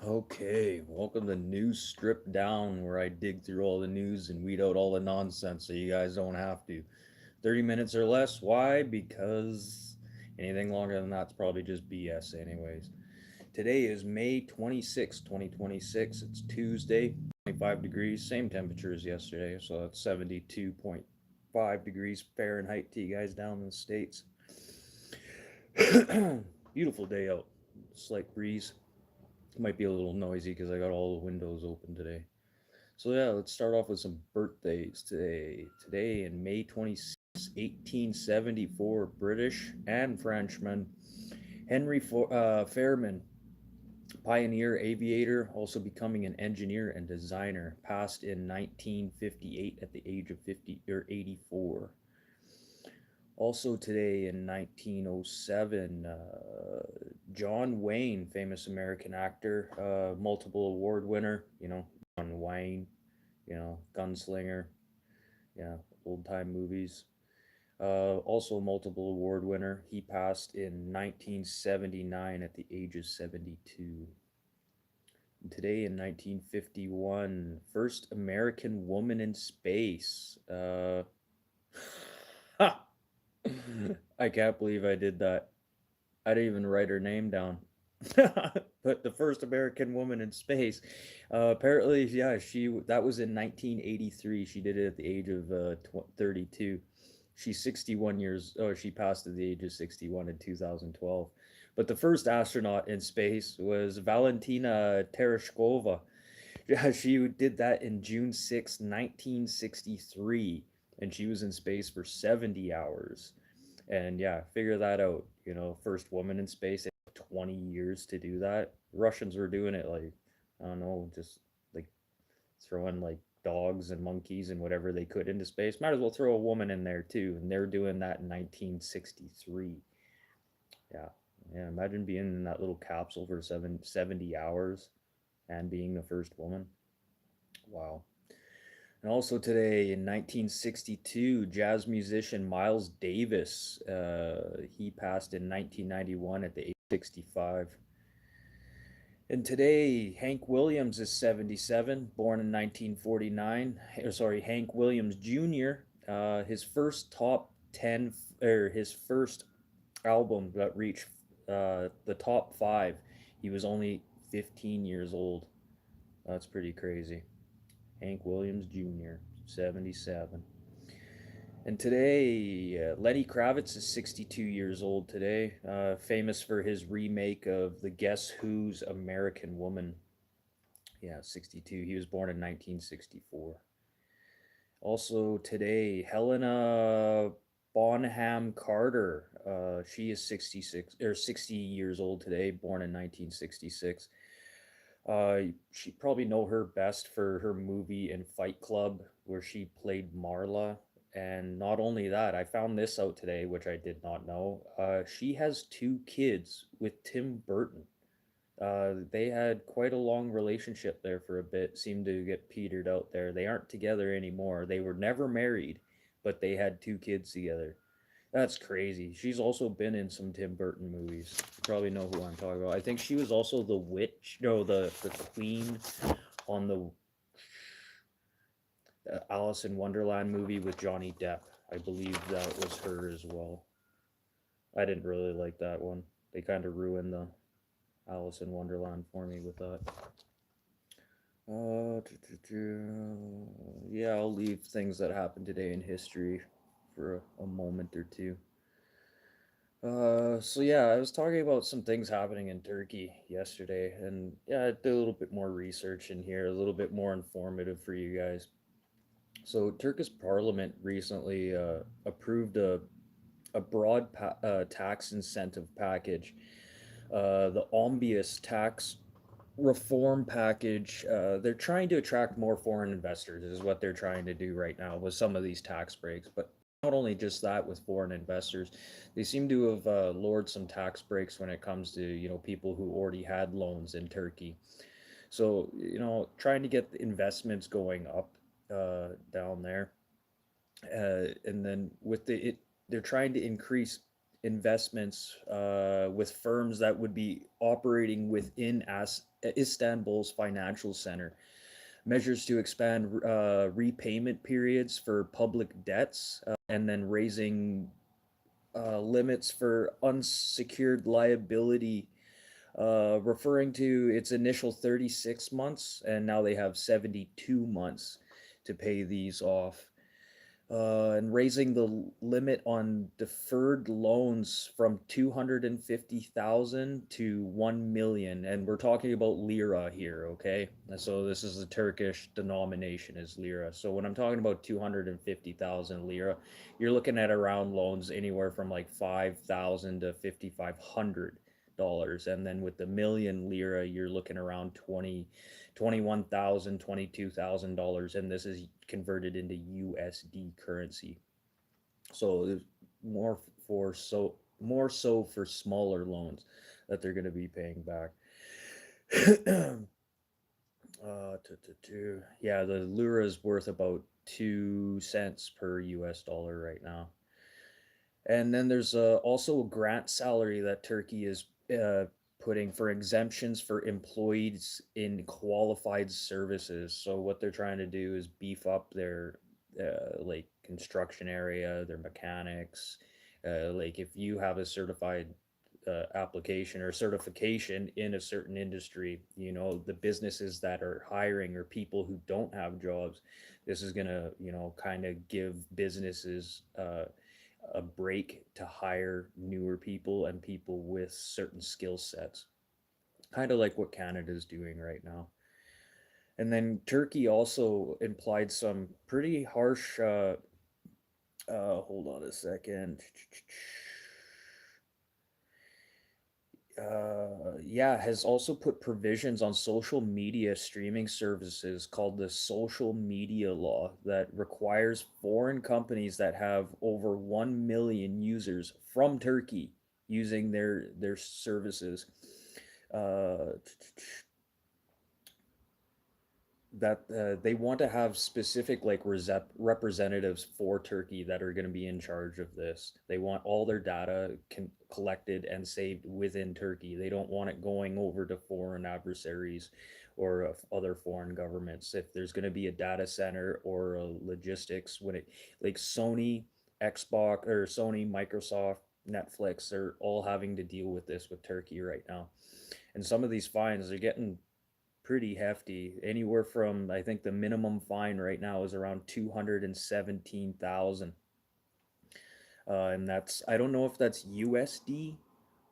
Okay, welcome to News Stripped Down, where I dig through all the news and weed out all the nonsense so you guys don't have to. 30 minutes or less. Why? Because anything longer than that's probably just BS, anyways. Today is May 26th, 2026. It's Tuesday, 25 degrees, same temperature as yesterday, so that's 72.5 degrees Fahrenheit to you guys down in the States. Beautiful day out. Slight breeze. Might be a little noisy because I got all the windows open today. So yeah, let's start off with some birthdays today. Today in May 26, 1874, British and Frenchman Henry Fairman, pioneer aviator, also becoming an engineer and designer, passed in 1958 at the age of 50 or 84. Also today in 1907, John Wayne, famous American actor, multiple award winner, John Wayne, gunslinger, yeah, old time movies. Also multiple award winner. He passed in 1979 at the age of 72. And today in 1951, first American woman in space. Ha! I can't believe I did that. I didn't even write her name down. But the first American woman in space. Apparently, yeah, that was in 1983. She did it at the age of 32. She's 61 years. Oh, she passed at the age of 61 in 2012. But the first astronaut in space was Valentina Tereshkova. Yeah, she did that in June 6, 1963, and she was in space for 70 hours. And yeah, figure that out. First woman in space, it took 20 years to do that. Russians were doing it like, I don't know, just like throwing like dogs and monkeys and whatever they could into space. Might as well throw a woman in there too. And they're doing that in 1963. Yeah. Yeah, imagine being in that little capsule for 70 hours and being the first woman. Wow. And also today in 1962, jazz musician Miles Davis, he passed in 1991 at the age of 65. And today, Hank Williams is 77, born in 1949. Sorry, Hank Williams Jr. His first top 10, or his first album that reached the top five, he was only 15 years old. That's pretty crazy. Hank Williams Jr., 77. And today, Lenny Kravitz is 62 years old today, famous for his remake of the Guess Who's American Woman. Yeah, 62. He was born in 1964. Also today, Helena Bonham Carter. She is 66 or 60 years old today, born in 1966. She probably know her best for her movie in Fight Club, where she played Marla. And not only that, I found this out today, which I did not know. She has two kids with Tim Burton. They had quite a long relationship there for a bit, seemed to get petered out there. They aren't together anymore. They were never married, but they had two kids together. That's crazy. She's also been in some Tim Burton movies. You probably know who I'm talking about. I think she was also the witch, no, the queen on the Alice in Wonderland movie with Johnny Depp. I believe that was her as well. I didn't really like that one. They kind of ruined the Alice in Wonderland for me with that. Yeah, I'll leave things that happened today in history for a moment or two. So yeah, I was talking about some things happening in Turkey yesterday, and yeah, I did a little bit more research in here, a little bit more informative for you guys. So Turkish parliament recently approved a broad tax incentive package, the Omnibus tax reform package. They're trying to attract more foreign investors, is what they're trying to do right now with some of these tax breaks. But not only just that, with foreign investors, they seem to have lowered some tax breaks when it comes to people who already had loans in Turkey. So trying to get the investments going up down there, and then with they're trying to increase. investments with firms that would be operating within Istanbul's financial center. Measures to expand repayment periods for public debts, and then raising limits for unsecured liability, referring to its initial 36 months, and now they have 72 months to pay these off. And raising the limit on deferred loans from 250,000 to 1 million, and we're talking about lira here, okay? So this is the Turkish denomination is lira. So when I'm talking about 250,000 lira, you're looking at around loans anywhere from like 5,000 to 5,500 dollars, and then with the million lira you're looking around 21,000, $22,000, and this is converted into USD currency. So there's more more so for smaller loans that they're going to be paying back. Yeah, the lira is worth about 2 cents per US dollar right now. And then there's also a grant salary that Turkey is putting for exemptions for employees in qualified services. So what they're trying to do is beef up their like construction area, their mechanics. Like if you have a certified application or certification in a certain industry, the businesses that are hiring or people who don't have jobs, this is gonna, kind of give businesses a break to hire newer people and people with certain skill sets, kind of like what Canada's doing right now. And then Turkey also implied some pretty harsh. Hold on a second. Yeah, has also put provisions on social media streaming services called the social media law that requires foreign companies that have over 1 million users from Turkey using their services, uh, that they want to have specific like representatives for Turkey that are going to be in charge of this. They want all their data collected and saved within Turkey. They don't want it going over to foreign adversaries or other foreign governments. If there's going to be a data center or a logistics, when it like Sony, Xbox, or Sony, Microsoft, Netflix are all having to deal with this with Turkey right now. And some of these fines are getting pretty hefty. Anywhere from, I think the minimum fine right now is around 217,000. And that's, I don't know if that's USD.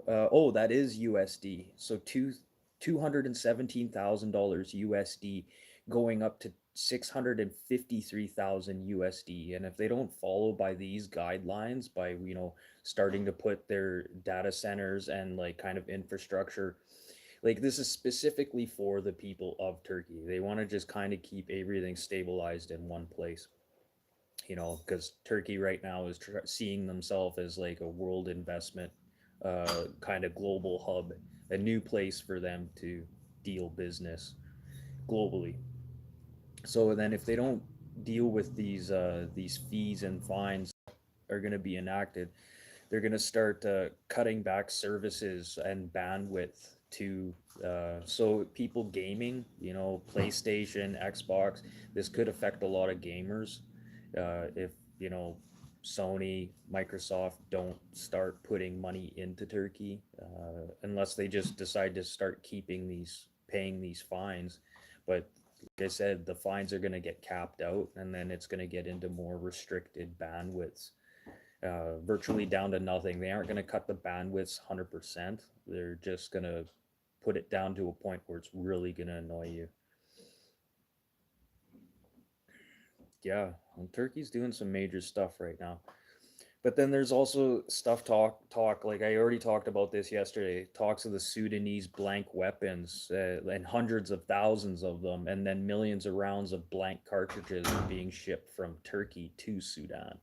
Oh, that is USD. So $217,000 USD, going up to 653,000 USD. And if they don't follow by these guidelines, by starting to put their data centers and like kind of infrastructure, like this is specifically for the people of Turkey. They want to just kind of keep everything stabilized in one place, because Turkey right now is seeing themselves as like a world investment, kind of global hub, a new place for them to deal business globally. So then, if they don't deal with these fees and fines are going to be enacted, they're going to start cutting back services and bandwidth to so people gaming, PlayStation, Xbox. This could affect a lot of gamers if Sony, Microsoft don't start putting money into Turkey, unless they just decide to start paying these fines. But like I said, the fines are going to get capped out, and then it's going to get into more restricted bandwidths, virtually down to nothing. They aren't going to cut the bandwidths 100%. They're just going to put it down to a point where it's really going to annoy you. Yeah, and Turkey's doing some major stuff right now. But then there's also stuff talk like I already talked about this yesterday. Talks of the Sudanese blank weapons, and hundreds of thousands of them, and then millions of rounds of blank cartridges are being shipped from Turkey to Sudan.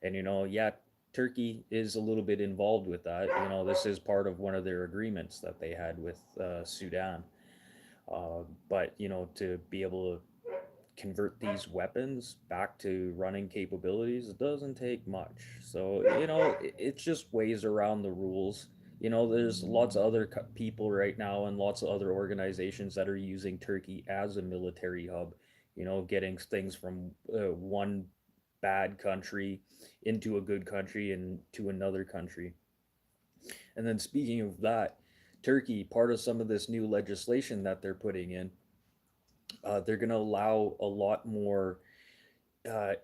And yeah, Turkey is a little bit involved with that. This is part of one of their agreements that they had with Sudan. But to be able to convert these weapons back to running capabilities, it doesn't take much. So, it just ways around the rules. There's lots of other people right now and lots of other organizations that are using Turkey as a military hub, getting things from one bad country into a good country and to another country. And then speaking of that, Turkey, part of some of this new legislation that they're putting in, they're going to allow a lot more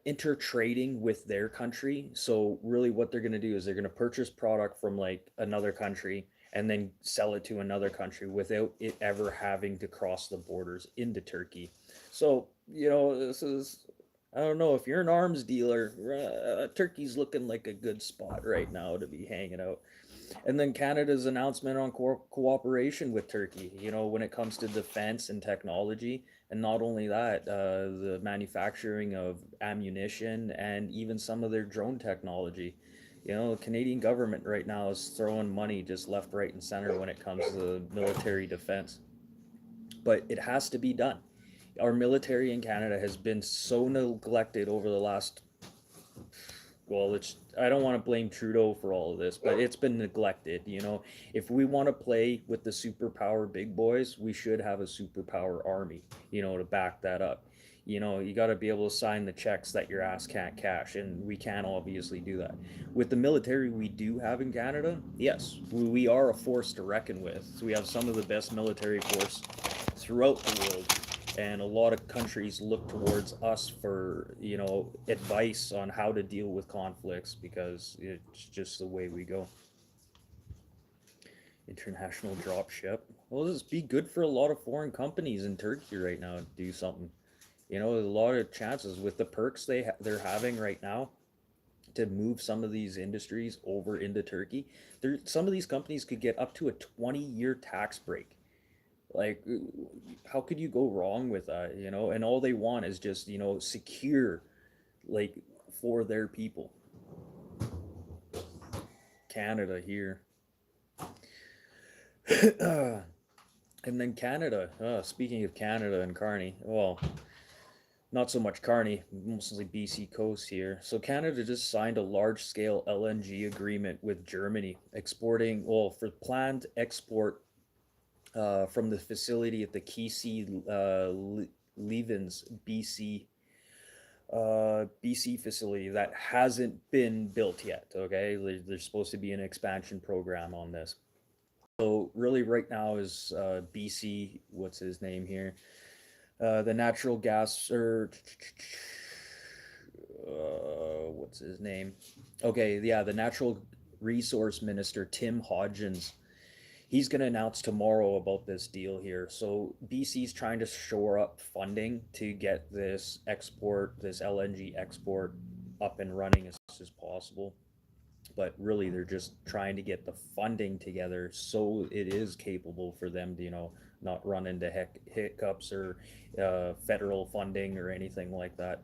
intertrading with their country. So really, what they're going to do is they're going to purchase product from like another country and then sell it to another country without it ever having to cross the borders into Turkey. So this is. I don't know if you're an arms dealer. Turkey's looking like a good spot right now to be hanging out. And then Canada's announcement on cooperation with Turkey, when it comes to defense and technology. And not only that, the manufacturing of ammunition and even some of their drone technology. The Canadian government right now is throwing money just left, right, and center when it comes to military defense. But it has to be done. Our military in Canada has been so neglected over the last, well, I don't want to blame Trudeau for all of this, but it's been neglected. If we want to play with the superpower big boys, we should have a superpower army, to back that up. You got to be able to sign the checks that your ass can't cash, and we can obviously do that. With the military we do have in Canada, yes, we are a force to reckon with. So we have some of the best military force throughout the world, and a lot of countries look towards us for advice on how to deal with conflicts because it's just the way we go. International drop ship. Well, this be good for a lot of foreign companies in Turkey right now to do something. A lot of chances with the perks they're having right now to move some of these industries over into Turkey. Some of these companies could get up to a 20-year tax break. Like, how could you go wrong with that? And all they want is just secure, like, for their people. Canada here. And then Canada. Speaking of Canada and Carney, well, not so much Carney, mostly BC coast here. So Canada just signed a large-scale LNG agreement with Germany, exporting, well, for planned export from the facility at the Kesey Levens BC facility that hasn't been built yet. Okay, there's supposed to be an expansion program on this. So really, right now is BC. What's his name here? The natural gas or what's his name? Okay, yeah, the natural resource minister Tim Hodgins, he's going to announce tomorrow about this deal here. So BC's trying to shore up funding to get this LNG export up and running as fast as possible. But really, they're just trying to get the funding together so it is capable for them to, not run into hiccups or federal funding or anything like that.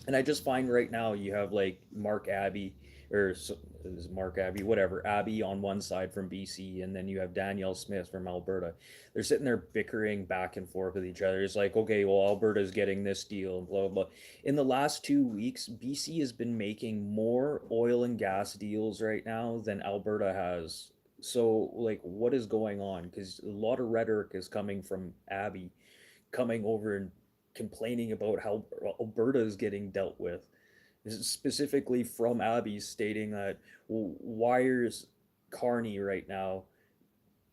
And I just find right now you have like Mark Abbey, or is Mark Abbey, whatever, Abbey on one side from BC, and then you have Danielle Smith from Alberta. They're sitting there bickering back and forth with each other. It's like, okay, well, Alberta's getting this deal, and blah, blah, blah. In the last 2 weeks, BC has been making more oil and gas deals right now than Alberta has. So, like, what is going on? Because a lot of rhetoric is coming from Abbey coming over and complaining about how Alberta is getting dealt with. This is specifically from Abby stating that, well, why is Carney right now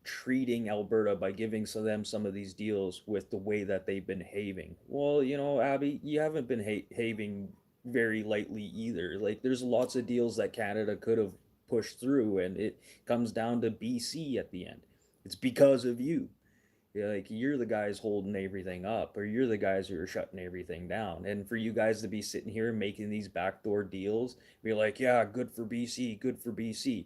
treating Alberta by giving them some of these deals with the way that they've been behaving? Well, Abby, you haven't been behaving very lightly either. Like, there's lots of deals that Canada could have pushed through, and it comes down to BC at the end. It's because of you. Yeah, like you're the guys holding everything up, or you're the guys who are shutting everything down. And for you guys to be sitting here making these backdoor deals, be like, yeah, good for BC, good for BC.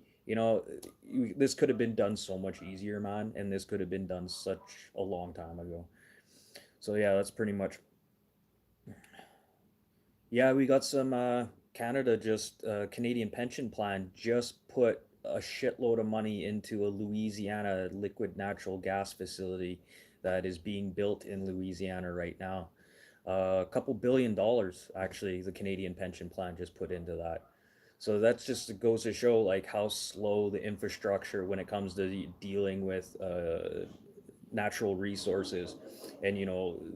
This could have been done so much easier, man, and this could have been done such a long time ago. So yeah, that's pretty much. Yeah, we got some Canada just Canadian pension plan just put a shitload of money into a Louisiana liquid natural gas facility that is being built in Louisiana right now. A couple $1 billion, actually, the Canadian pension plan just put into that. So that's just goes to show like how slow the infrastructure when it comes to dealing with natural resources, and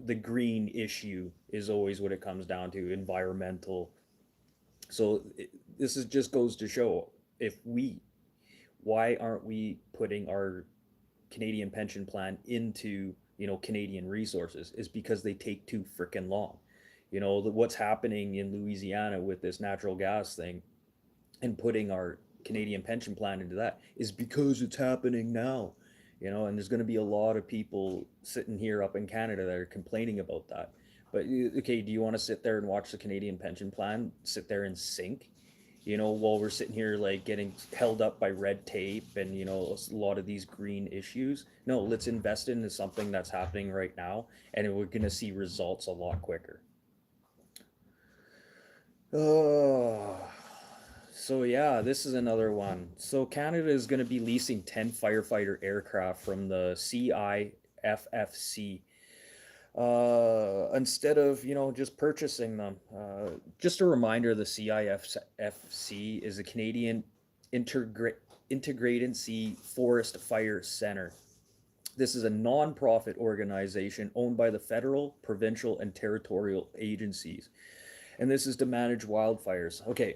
the green issue is always what it comes down to, environmental. So this is just goes to show, if we why aren't we putting our Canadian pension plan into Canadian resources, is because they take too freaking long. What's happening in Louisiana with this natural gas thing, and putting our Canadian pension plan into that, is because it's happening now. And there's going to be a lot of people sitting here up in Canada that are complaining about that. But okay, do you want to sit there and watch the Canadian pension plan sit there and sink? While we're sitting here like getting held up by red tape and a lot of these green issues. No, let's invest into something that's happening right now, and we're going to see results a lot quicker. Oh, so yeah, this is another one. So Canada is going to be leasing 10 firefighter aircraft from the CIFFC, instead of just purchasing them. Just a reminder, the CIFFC is a Canadian Integra- Integrated Sea Forest Fire Center. This is a non-profit organization owned by the federal, provincial, and territorial agencies, and this is to manage wildfires. Okay,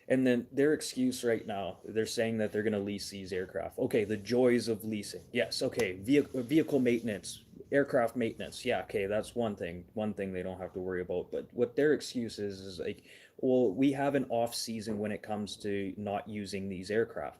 and then their excuse right now, they're saying that they're going to lease these aircraft. Okay, the joys of leasing. Yes, okay, vehicle maintenance, aircraft maintenance. Yeah, okay, that's one thing. One thing they don't have to worry about. But what their excuse is like, well, we have an off season when it comes to not using these aircraft.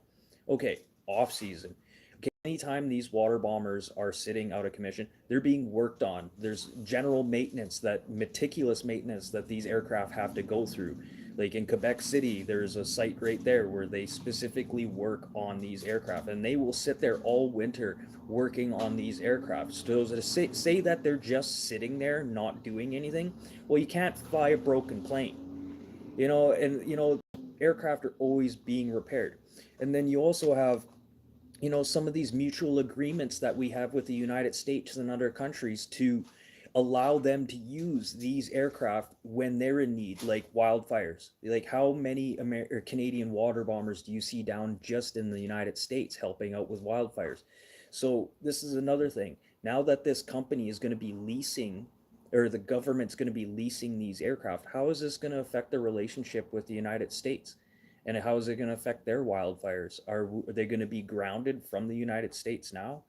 Okay, off season. Okay, anytime these water bombers are sitting out of commission, they're being worked on. There's general maintenance, that meticulous maintenance that these aircraft have to go through. Like in Quebec City, there's a site right there where they specifically work on these aircraft, and they will sit there all winter working on these aircraft. So to say that they're just sitting there not doing anything, well, you can't fly a broken plane, and aircraft are always being repaired. And then you also have some of these mutual agreements that we have with the United States and other countries to allow them to use these aircraft when they're in need, like wildfires. Like, how many Canadian water bombers do you see down just in the United States helping out with wildfires? So this is another thing. Now that this company is going to be leasing, or the government's going to be leasing these aircraft, how is this going to affect the relationship with the United States? And how is it going to affect their wildfires? Are they going to be grounded from the United States now?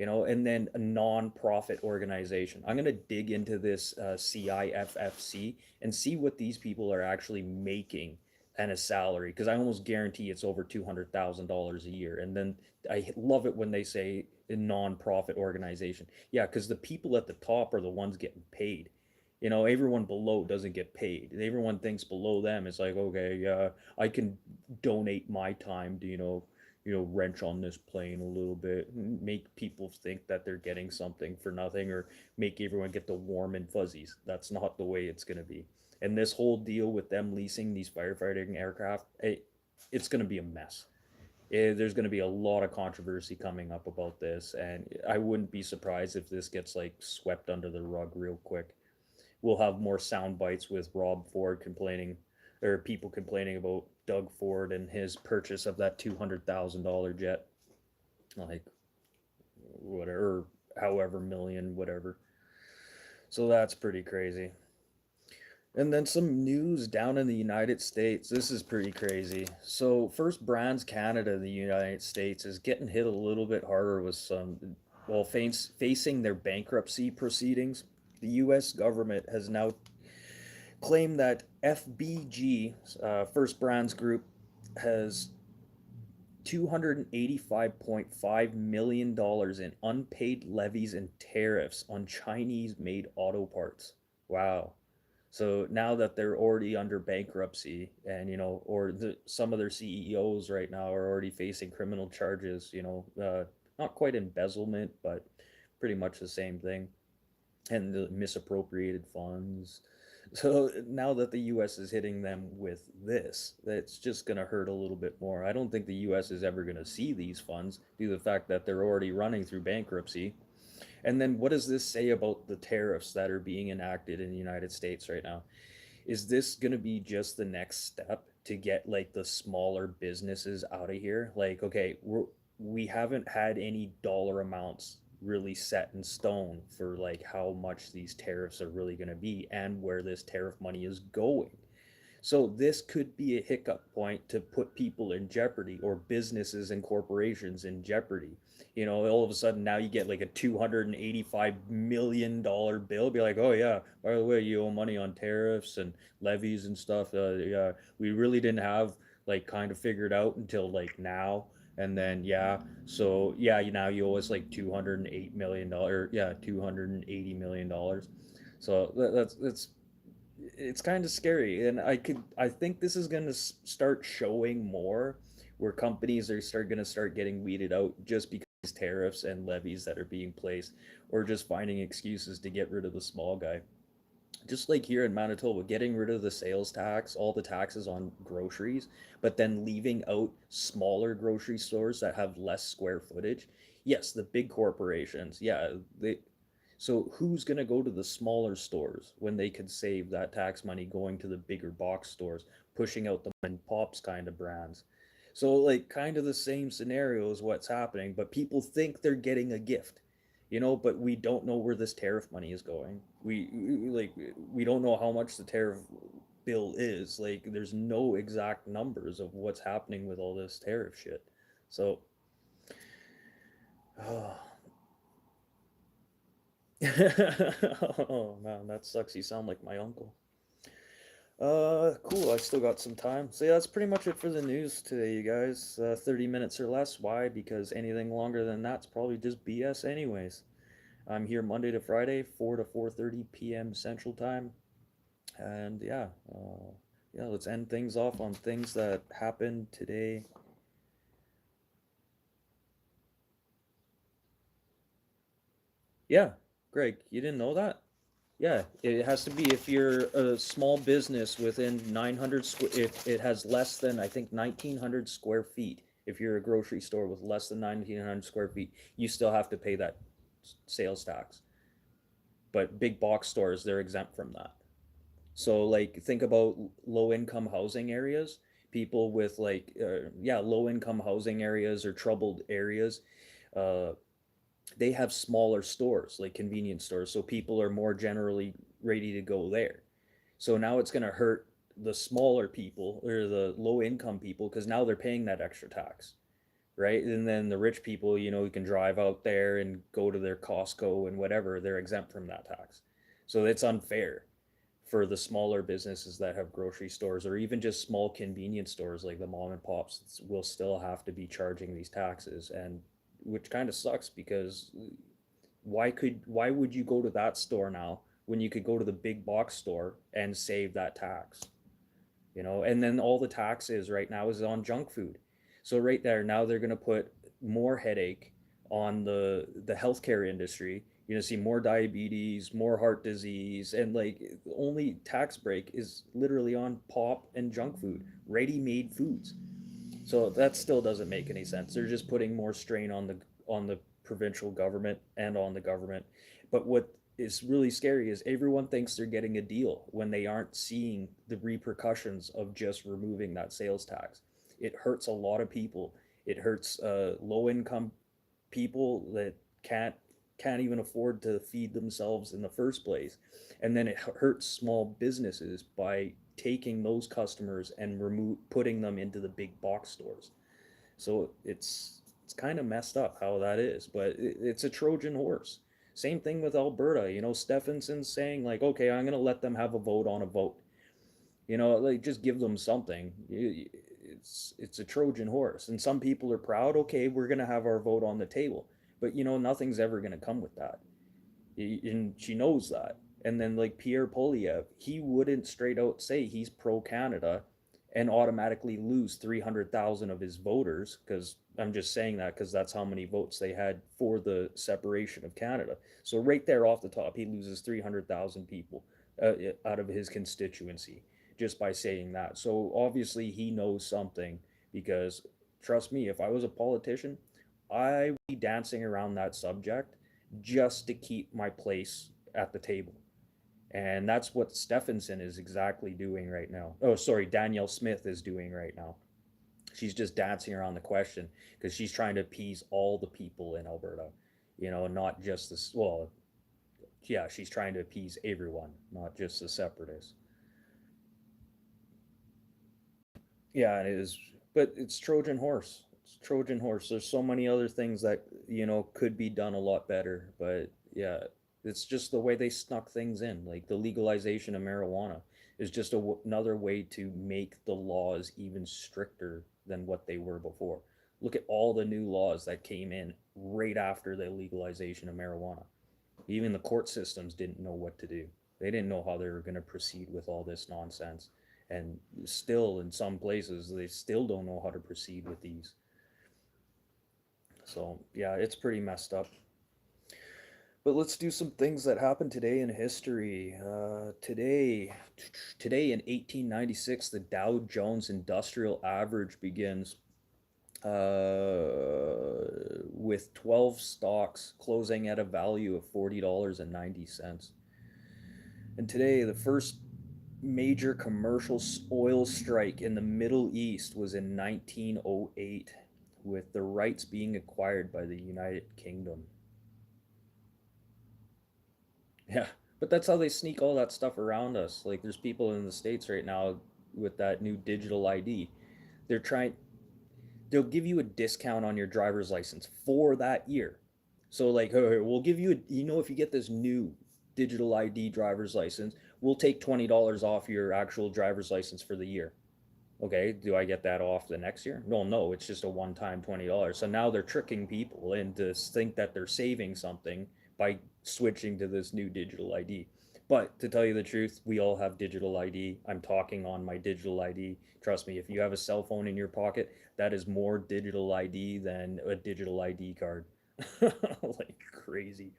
And then a non-profit organization. I'm going to dig into this CIFFC and see what these people are actually making and a salary, because I almost guarantee it's over $200,000 a year. And then I love it when they say a non-profit organization. Yeah, because the people at the top are the ones getting paid. Everyone below doesn't get paid. Everyone thinks below them is like, okay, yeah, I can donate my time to wrench on this plane a little bit, make people think that they're getting something for nothing, or make everyone get the warm and fuzzies. That's not the way it's going to be. And this whole deal with them leasing these firefighting aircraft, it's going to be a mess. There's going to be a lot of controversy coming up about this, and I wouldn't be surprised if this gets like swept under the rug real quick. We'll have more sound bites with Rob Ford complaining, or people complaining about Doug Ford and his purchase of that $200,000 jet, like whatever, however million, whatever. So that's pretty crazy. And then some news down in the United States. This is pretty crazy. So, First Brands Canada in the United States is getting hit a little bit harder with well, facing their bankruptcy proceedings. The U.S. government has now claimed that FBG, First Brands Group, has $285.5 million in unpaid levies and tariffs on Chinese made auto parts. Wow. So now that they're already under bankruptcy, and or some of their CEOs right now are already facing criminal charges, not quite embezzlement, but pretty much the same thing, and the misappropriated funds. So now that the US is hitting them with this, that's just going to hurt a little bit more. I don't think the US is ever going to see these funds due to the fact that they're already running through bankruptcy. And then what does this say about the tariffs that are being enacted in the United States right now? Is this going to be just the next step to get like the smaller businesses out of here? Like, okay, we haven't had any dollar amounts really set in stone for like how much these tariffs are really going to be and where this tariff money is going. So this could be a hiccup point to put people in jeopardy or businesses and corporations in jeopardy. You know, all of a sudden now you get like a $285 million bill. Be like, oh yeah, by the way, you owe money on tariffs and levies and stuff. Yeah, we really didn't have like kind of figured out until like now. And then yeah, so yeah, now you owe us like $208 million. Yeah, $280 million. So that's it's kind of scary, and I think this is going to start showing more where companies are start going to start getting weeded out just because tariffs and levies that are being placed, or just finding excuses to get rid of the small guy. Just like here in Manitoba, getting rid of the sales tax, all the taxes on groceries, but then leaving out smaller grocery stores that have less square footage. Yes, the big corporations, yeah, they, so who's going to go to the smaller stores when they could save that tax money going to the bigger box stores, pushing out the and pops kind of brands? So like kind of the same scenario is what's happening, but people think they're getting a gift, but we don't know where this tariff money is going. We don't know how much the tariff bill is. Like there's no exact numbers of what's happening with all this tariff shit. So oh, oh man, that sucks. You sound like my uncle. Cool. I still got some time. So yeah, that's pretty much it for the news today, you guys. 30 minutes or less. Why? Because anything longer than that's probably just BS anyways. I'm here Monday to Friday, 4 to 4:30 p.m. Central Time. And yeah, yeah, let's end things off on things that happened today. Yeah, Greg, you didn't know that? Yeah, it has to be if you're a small business within 900 square, if it has less than, I think, 1900 square feet. If you're a grocery store with less than 1900 square feet, you still have to pay that sales tax. But big box stores, they're exempt from that. So, like, think about low income housing areas, people with, like, yeah, low income housing areas or troubled areas. Uh, they have smaller stores, like convenience stores, so people are more generally ready to go there. So now it's going to hurt the smaller people or the low income people because now they're paying that extra tax, right? And then the rich people, you can drive out there and go to their Costco and whatever, they're exempt from that tax. So it's unfair for the smaller businesses that have grocery stores or even just small convenience stores like the mom and pops will still have to be charging these taxes, and which kind of sucks because why would you go to that store now when you could go to the big box store and save that tax? And then all the tax is right now is on junk food. So right there, now they're going to put more headache on the healthcare industry. You're going to see more diabetes, more heart disease, and like the only tax break is literally on pop and junk food, ready-made foods. So that still doesn't make any sense. They're just putting more strain on the provincial government and on the government. But what is really scary is everyone thinks they're getting a deal when they aren't seeing the repercussions of just removing that sales tax. It hurts a lot of people. It hurts low income people that can't even afford to feed themselves in the first place, and then it hurts small businesses by taking those customers and putting them into the big box stores. So it's kind of messed up how that is, but it's a Trojan horse. Same thing with Alberta. Stephenson's saying like, okay, I'm gonna let them have a vote on a vote. Like just give them something. It's a Trojan horse, and some people are proud. Okay, we're gonna have our vote on the table, but nothing's ever gonna come with that, and she knows that. And then like Pierre Polyev, he wouldn't straight out say he's pro Canada and automatically lose 300,000 of his voters, because I'm just saying that because that's how many votes they had for the separation of Canada. So right there off the top, he loses 300,000 people out of his constituency just by saying that. So obviously he knows something, because trust me, if I was a politician, I would be dancing around that subject just to keep my place at the table. And that's what Stephenson is exactly doing right now. Oh, sorry, Danielle Smith is doing right now. She's just dancing around the question because she's trying to appease all the people in Alberta, not just this. Well, yeah, she's trying to appease everyone, not just the separatists. Yeah, it is, but it's Trojan horse. It's Trojan horse. There's so many other things that could be done a lot better, but yeah, it's just the way they snuck things in. Like the legalization of marijuana is just another way to make the laws even stricter than what they were before. Look at all the new laws that came in right after the legalization of marijuana. Even the court systems didn't know what to do. They didn't know how they were going to proceed with all this nonsense. And still, in some places, they still don't know how to proceed with these. So, yeah, it's pretty messed up. But let's do some things that happened today in history. Today in 1896, the Dow Jones Industrial Average begins with 12 stocks closing at a value of $40.90. And today, the first major commercial oil strike in the Middle East was in 1908, with the rights being acquired by the United Kingdom. Yeah, but that's how they sneak all that stuff around us. Like, there's people in the States right now with that new digital ID. They're trying, they'll give you a discount on your driver's license for that year. So, like, hey, we'll give you, if you get this new digital ID driver's license, we'll take $20 off your actual driver's license for the year. Okay, do I get that off the next year? No, it's just a one-time $20. So now they're tricking people into think that they're saving something by switching to this new digital ID. But to tell you the truth, we all have digital ID. I'm talking on my digital ID. Trust me, if you have a cell phone in your pocket, that is more digital ID than a digital ID card. Like crazy.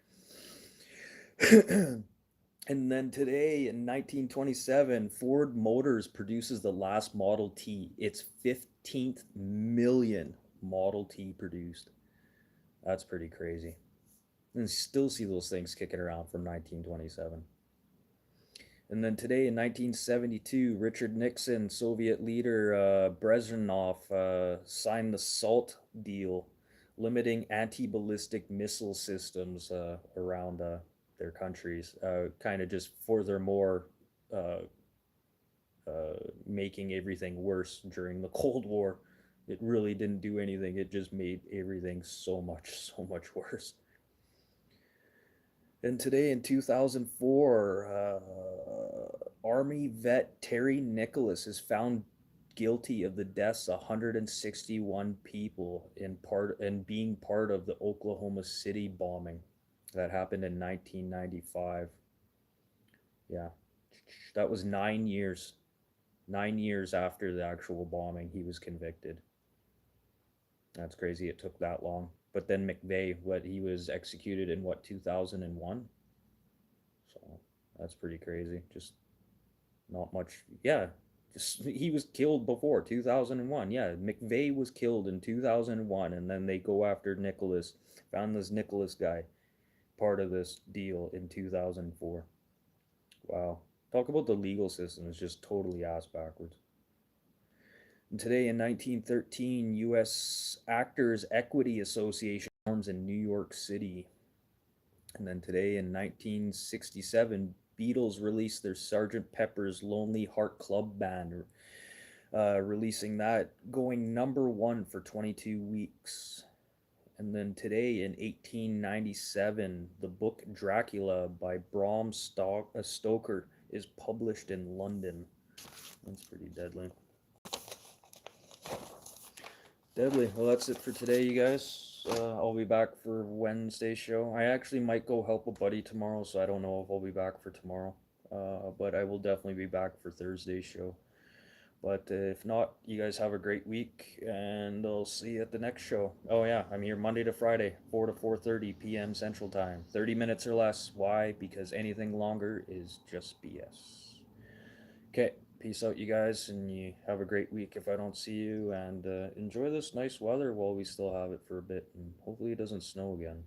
And then today in 1927, Ford Motors produces the last Model T. Its 15th million Model T produced. That's pretty crazy. And still see those things kicking around from 1927. And then today in 1972, Richard Nixon, Soviet leader Brezhnev signed the SALT deal, limiting anti ballistic missile systems around their countries, kind of just furthermore uh, making everything worse during the Cold War. It really didn't do anything, it just made everything so much worse. And today in 2004, Army vet Terry Nicholas is found guilty of the deaths of 161 people in being part of the Oklahoma City bombing that happened in 1995. Yeah, that was 9 years. 9 years after the actual bombing, he was convicted. That's crazy. It took that long. But then McVeigh, he was executed in 2001. So that's pretty crazy. Just not much. Yeah, just he was killed before 2001. Yeah, McVeigh was killed in 2001, and then they go after Nicholas. Found this Nicholas guy, part of this deal in 2004. Wow. Talk about the legal system. It's just totally ass backwards. And today in 1913, U.S. Actors Equity Association forms in New York City. And then today in 1967, Beatles released their Sgt. Pepper's Lonely Heart Club Band, releasing that, going #1 for 22 weeks. And then today in 1897, the book Dracula by Bram Stoker is published in London. That's pretty deadly. Deadly. Well, that's it for today, you guys. I'll be back for Wednesday's show. I actually might go help a buddy tomorrow, so I don't know if I'll be back for tomorrow. But I will definitely be back for Thursday's show. But if not, you guys have a great week, and I'll see you at the next show. Oh yeah, I'm here Monday to Friday, 4 to 4:30 p.m. Central Time. 30 minutes or less. Why? Because anything longer is just BS. Okay, peace out, you guys, and you have a great week if I don't see you, and enjoy this nice weather while we still have it for a bit, and hopefully it doesn't snow again.